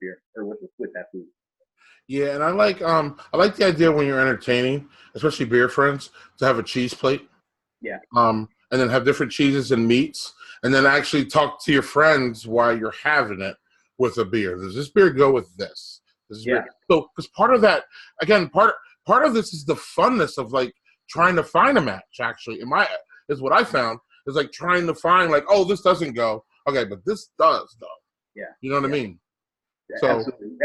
beer or with that food. Yeah, and I like the idea when you're entertaining, especially beer friends, to have a cheese plate. Yeah. And then have different cheeses and meats, and then actually talk to your friends while you're having it with a beer. Does this beer go with this? Yeah. Beer. So, because part of that, again, part of this is the funness of like trying to find a match. Actually, is what I found is like trying to find like, oh, this doesn't go, okay, but this does though. Yeah. You know what I mean? Yeah, So absolutely.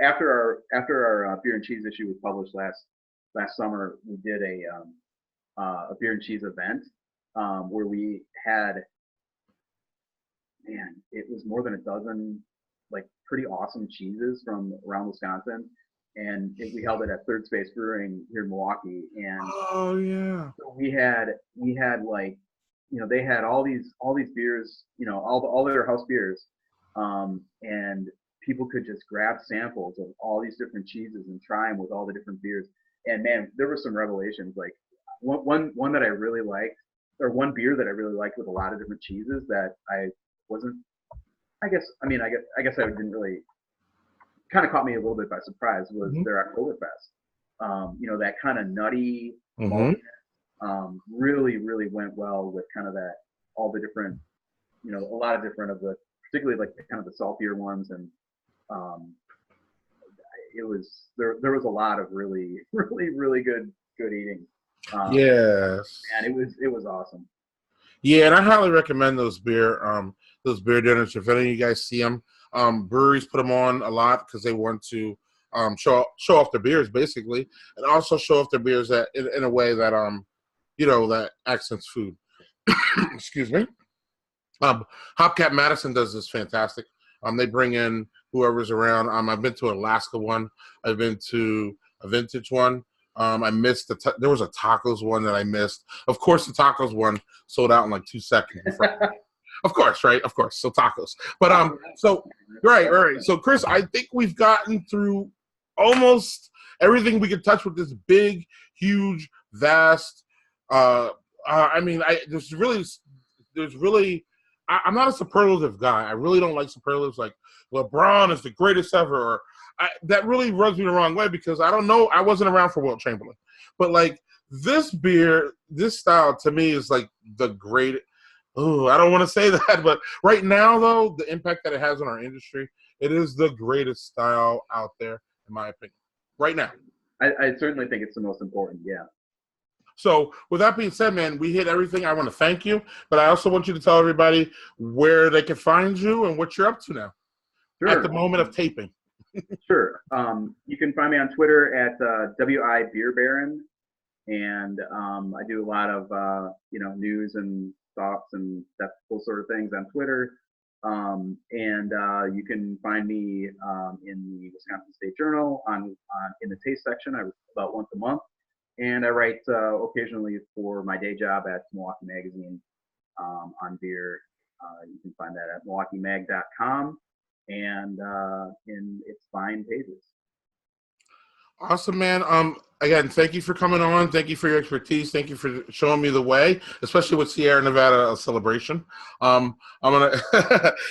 After our beer and cheese issue was published last summer, we did a beer and cheese event where we had, man, it was more than a dozen like pretty awesome cheeses from around Wisconsin, and we held it at Third Space Brewing here in Milwaukee, and oh yeah, so we had like, you know, they had all these beers, you know, all their house beers, and people could just grab samples of all these different cheeses and try them with all the different beers. And man, there were some revelations. Like one that I really liked, or one beer that I really liked with a lot of different cheeses that I wasn't. I guess I didn't really. Kind of caught me a little bit by surprise was their Oktoberfest. You know, that kind of nutty maltiness really went well with kind of that, all the different, you know, a lot of different of the, particularly like the kind of the saltier ones, and it was there was a lot of really good eating. yes, And it was awesome. yeah, and I highly recommend those beer dinners. If any of you guys see them, breweries put them on a lot because they want to show off their beers basically, and also show off their beers that in a way that you know, that accents food. Excuse me. Hopcat Madison does this fantastic. They bring in whoever's around. I've been to an Alaska one. I've been to a vintage one. I missed there was a tacos one that I missed. Of course, the tacos one sold out in like 2 seconds. Of course, right? Of course. So tacos. But so right. So Chris, I think we've gotten through almost everything we could touch with this big, huge, vast. I mean, there's really. I'm not a superlative guy. I really don't like superlatives like LeBron is the greatest ever. Or that really rubs me the wrong way because I don't know. I wasn't around for Wilt Chamberlain. But like this beer, this style to me is like the great. Oh, I don't want to say that. But right now, though, the impact that it has on our industry, it is the greatest style out there, in my opinion. Right now. I certainly think it's the most important. Yeah. So with that being said, man, we hit everything. I want to thank you, but I also want you to tell everybody where they can find you and what you're up to now at the moment of taping. Sure. You can find me on Twitter at WI Beer Baron, and I do a lot of you know, news and thoughts and that those sort of things on Twitter. And you can find me in the Wisconsin State Journal in the taste section. I about once a month, and I write occasionally for my day job at Milwaukee Magazine on beer. You can find that at milwaukeemag.com and in its fine pages. Awesome, man. Again, thank you for coming on. Thank you for your expertise. Thank you for showing me the way, especially with Sierra Nevada Celebration. I'm gonna.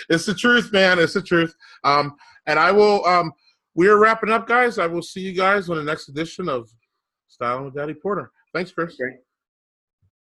It's the truth, man. It's the truth. And I will. We're wrapping up, guys. I will see you guys on the next edition of Styling with Daddy Porter. Thanks, Chris. Great.